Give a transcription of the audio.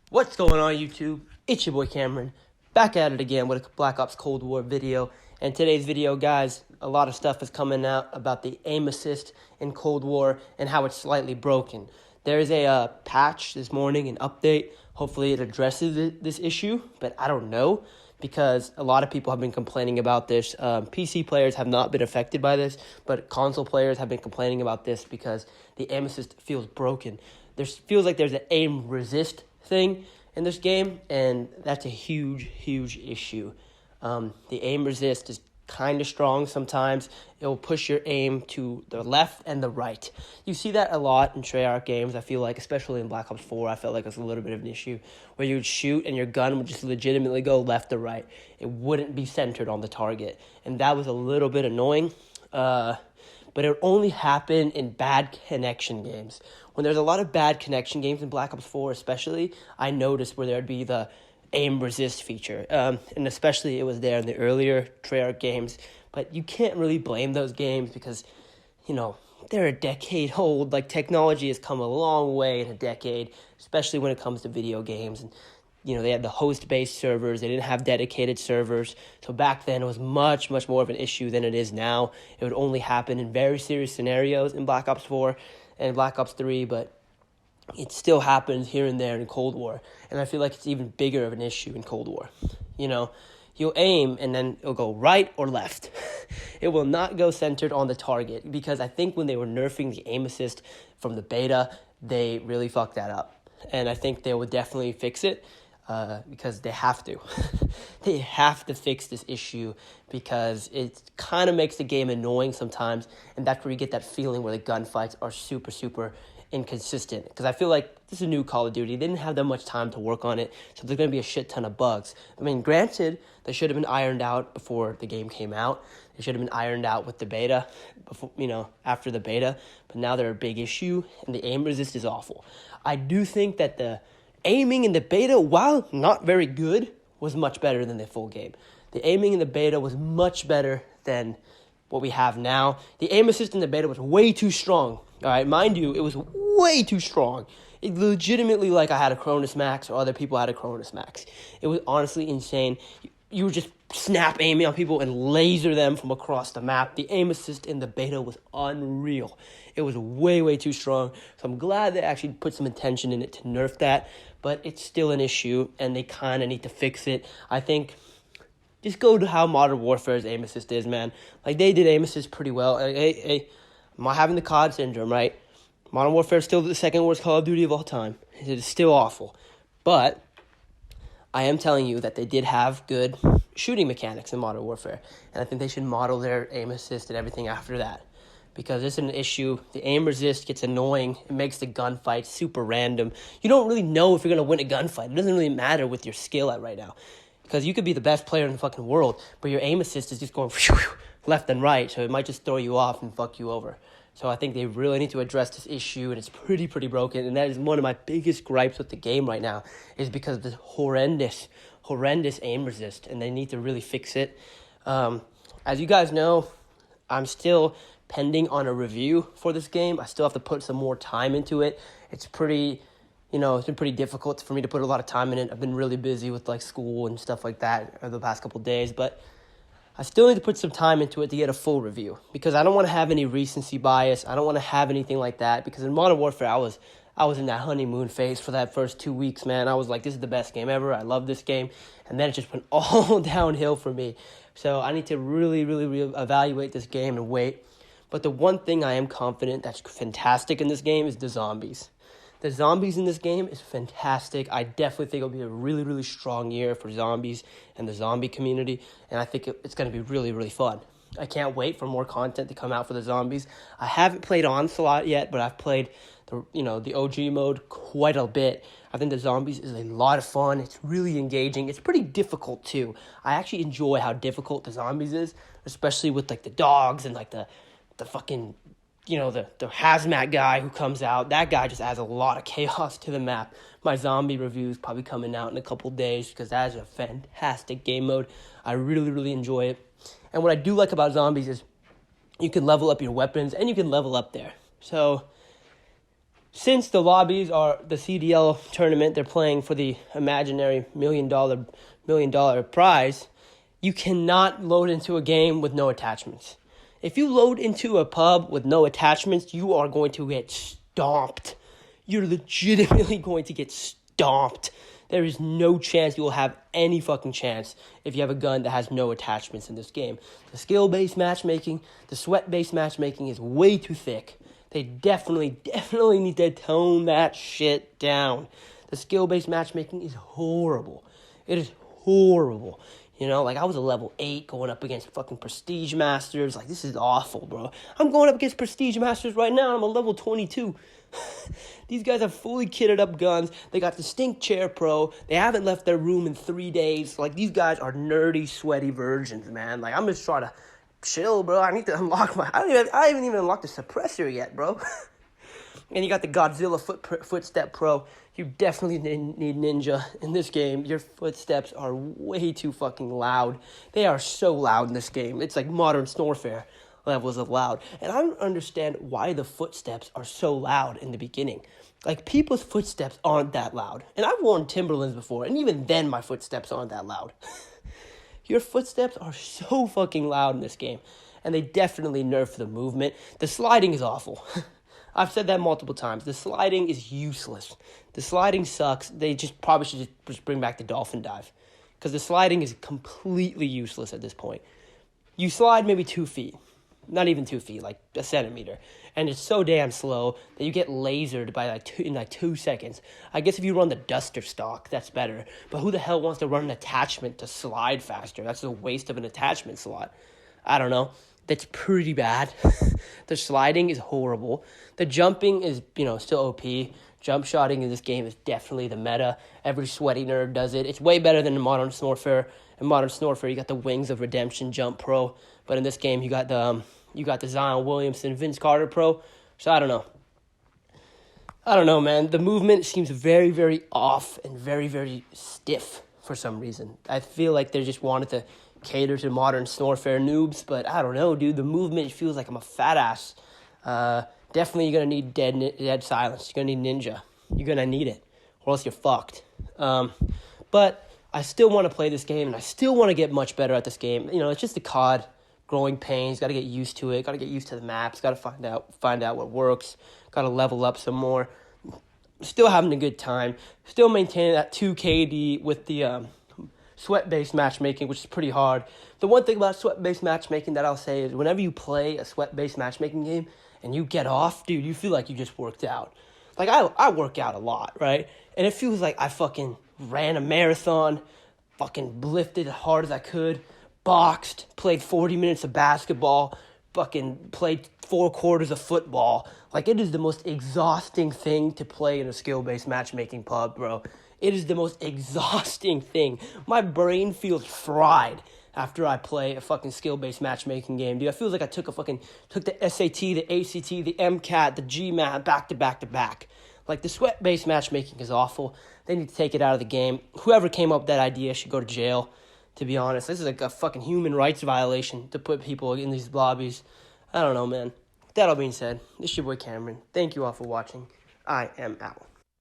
What's going on, YouTube? It's your boy Cameron, back at it again with a Black Ops Cold War video. And today's video, guys, a lot of stuff is coming out about the aim assist in Cold War and how it's slightly broken. There is a patch this morning, an update. Hopefully it addresses this issue, but I don't know because a lot of people have been complaining about this. PC players have not been affected by this, but console players have been complaining about this because the aim assist feels broken. There feels like there's an aim resist thing in this game, and that's a huge issue. The aim resist is kind of strong sometimes. It will push your aim to the left and the right. You see that a lot in Treyarch games, I feel like, especially in Black Ops 4. I felt like it was a little bit of an issue where you would shoot and your gun would just legitimately go left or right. It wouldn't be centered on the target, and that was a little bit annoying. But it would only happen in bad connection games. When there's a lot of bad connection games in Black Ops 4 especially, I noticed where there would be the aim resist feature. And especially it was there in the earlier Treyarch games. But you can't really blame those games because, they're a decade old. Like, technology has come a long way in a decade, especially when it comes to video games. And they had the host-based servers. They didn't have dedicated servers. So back then, it was much more of an issue than it is now. It would only happen in very serious scenarios in Black Ops 4 and Black Ops 3, but it still happens here and there in Cold War. And I feel like it's even bigger of an issue in Cold War. You'll aim, and then it'll go right or left. It will not go centered on the target, because I think when they were nerfing the aim assist from the beta, they really fucked that up. And I think they will definitely fix it. Because they have to. They have to fix this issue because it kind of makes the game annoying sometimes, and that's where you get that feeling where the gunfights are super inconsistent. Because I feel like this is a new Call of Duty. They didn't have that much time to work on it, so there's going to be a shit ton of bugs. I mean, granted, they should have been ironed out before the game came out. They should have been ironed out with the beta, after the beta, but now they're a big issue, and the aim resist is awful. I do think that the aiming in the beta, while not very good, was much better than the full game. The aiming in the beta was much better than what we have now. The aim assist in the beta was way too strong. All right, mind you, it was way too strong. It legitimately, like I had a Cronus Max or other people had a Cronus Max. It was honestly insane. You were just snap aiming on people and laser them from across the map. The aim assist in the beta was unreal. It was way too strong. So I'm glad they actually put some attention in it to nerf that. But it's still an issue, and they kind of need to fix it. I think just go to how Modern Warfare's aim assist is, man. Like, they did aim assist pretty well. I'm not having the COD syndrome, right? Modern Warfare is still the second worst Call of Duty of all time. It is still awful. But I am telling you that they did have good shooting mechanics in Modern Warfare, and I think they should model their aim assist and everything after that. Because it's an issue. The aim resist gets annoying. It makes the gunfight super random. You don't really know if you're going to win a gunfight. It doesn't really matter with your skill at right now. Because you could be the best player in the fucking world, but your aim assist is just going left and right, so it might just throw you off and fuck you over. So I think they really need to address this issue, and it's pretty broken. And that is one of my biggest gripes with the game right now, is because of this horrendous aim resist, and they need to really fix it. As you guys know, I'm still pending on a review for this game. I still have to put some more time into it. It's pretty, it's been pretty difficult for me to put a lot of time in it. I've been really busy with school and stuff like that over the past couple of days, but I still need to put some time into it to get a full review, because I don't want to have any recency bias. I don't want to have anything like that, because in Modern Warfare, I was in that honeymoon phase for that first 2 weeks, man. I was like, this is the best game ever. I love this game. And then it just went all downhill for me. So I need to really evaluate this game and wait. But the one thing I am confident that's fantastic in this game is the zombies. The zombies in this game is fantastic. I definitely think it'll be a really strong year for zombies and the zombie community. And I think it's going to be really fun. I can't wait for more content to come out for the zombies. I haven't played Onslaught yet, but I've played the OG mode quite a bit. I think the zombies is a lot of fun. It's really engaging. It's pretty difficult too. I actually enjoy how difficult the zombies is, especially with the dogs and the fucking, the hazmat guy who comes out. That guy just adds a lot of chaos to the map. My zombie review is probably coming out in a couple days, because that is a fantastic game mode. I really enjoy it. And what I do like about zombies is you can level up your weapons, and you can level up there. So since the lobbies are the CDL tournament, they're playing for the imaginary $1 million prize, you cannot load into a game with no attachments. If you load into a pub with no attachments, you are going to get stomped. You're legitimately going to get stomped. There is no chance you will have any fucking chance if you have a gun that has no attachments in this game. The skill-based matchmaking, the sweat-based matchmaking is way too thick. They definitely need to tone that shit down. The skill-based matchmaking is horrible. It is horrible. You know, like, I was a level 8 going up against fucking Prestige Masters. Like, this is awful, bro. I'm going up against Prestige Masters right now. I'm a level 22. These guys have fully kitted up guns. They got Distinct Chair Pro. They haven't left their room in 3 days. Like, these guys are nerdy, sweaty virgins, man. Like, I'm just trying to chill, bro. I need to unlock my... I haven't even unlocked the suppressor yet, bro. And you got the Godzilla Footstep Pro. You definitely need Ninja in this game. Your footsteps are way too fucking loud. They are so loud in this game. It's like Modern Snorfare levels of loud. And I don't understand why the footsteps are so loud in the beginning. Like, people's footsteps aren't that loud. And I've worn Timberlands before, and even then my footsteps aren't that loud. Your footsteps are so fucking loud in this game. And they definitely nerf the movement. The sliding is awful. I've said that multiple times. The sliding is useless. The sliding sucks. They probably should just bring back the dolphin dive. Because the sliding is completely useless at this point. You slide maybe 2 feet. Not even 2 feet, like a centimeter. And it's so damn slow that you get lasered in 2 seconds. I guess if you run the Duster stock, that's better. But who the hell wants to run an attachment to slide faster? That's a waste of an attachment slot. I don't know. That's pretty bad. The sliding is horrible. The jumping is, still OP. Jump shotting in this game is definitely the meta. Every sweaty nerd does it. It's way better than in Modern Snorfare. In Modern Snorfare, you got the Wings of Redemption Jump Pro. But in this game, you got the Zion Williamson Vince Carter Pro. So I don't know. I don't know, man. The movement seems very, very off and very, very stiff for some reason. I feel like they just wanted to cater to Modern Snorfare noobs, but I don't know, dude. The movement feels like I'm a fat ass. Definitely you're going to need dead silence. You're going to need Ninja. You're going to need it, or else you're fucked. But I still want to play this game, and I still want to get much better at this game. It's just the COD growing pains. Got to get used to it. Got to get used to the maps. Got to find out what works. Got to level up some more. Still having a good time. Still maintaining that 2 KD with the sweat-based matchmaking, which is pretty hard. The one thing about sweat-based matchmaking that I'll say is whenever you play a sweat-based matchmaking game and you get off, dude, you feel like you just worked out. Like, I work out a lot, right? And it feels like I fucking ran a marathon, fucking lifted as hard as I could, boxed, played 40 minutes of basketball, fucking played 4 quarters of football. Like, it is the most exhausting thing to play in a skill-based matchmaking pub, bro. It is the most exhausting thing. My brain feels fried after I play a fucking skill-based matchmaking game, dude. I feel like I took the SAT, the ACT, the MCAT, the GMAT back to back to back. Like, the sweat-based matchmaking is awful. They need to take it out of the game. Whoever came up with that idea should go to jail, to be honest. This is like a fucking human rights violation to put people in these lobbies. I don't know, man. That all being said, this is your boy Cameron. Thank you all for watching. I am out.